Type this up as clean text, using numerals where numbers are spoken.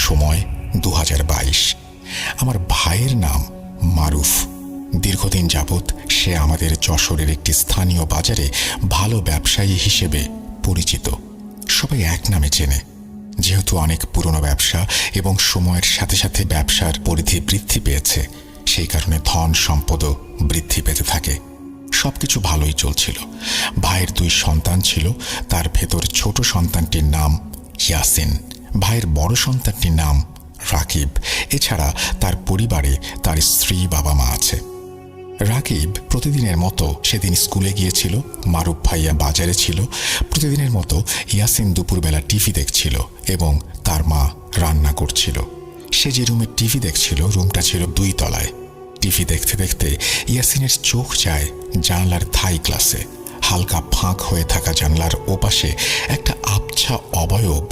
সময় 2022। আমার ভাইয়ের নাম মারুফ। দীর্ঘদিন যাবৎ সে আমাদের যশোরের একটি স্থানীয় বাজারে ভালো ব্যবসায়ী হিসেবে পরিচিত। সবাই এক নামে চেনে। যেহেতু অনেক পুরনো ব্যবসা এবং সময়ের সাথে সাথে ব্যবসার পরিধি বৃদ্ধি পেয়েছে, সেই কারণে ধন সম্পদও বৃদ্ধি পেতে থাকে। সবকিছু ভালোই চলছিল। ভাইয়ের 2 সন্তান ছিল। তার ভেতর ছোট সন্তানটির নাম ইয়াসিন, ভাইয়ের বড় সন্তানটির নাম রাকিব। এছাড়া তার পরিবারে তার স্ত্রী, বাবা মা আছে। রাকিব প্রতিদিনের মতো সেদিন স্কুলে গিয়েছিল, মারুফ ভাইয়া বাজারে ছিল। প্রতিদিনের মতো ইয়াসিন দুপুরবেলা টিভি দেখছিল এবং তার মা রান্না করছিল। সে যে রুমে টিভি দেখছিল, রুমটা ছিল 2 তলায়। টিভি দেখতে দেখতে ইয়াসিনের চোখ যায় জানলার থাই গ্লাসে। হালকা ফাঁক হয়ে থাকা জানলার ওপাশে একটা আবছা অবয়ব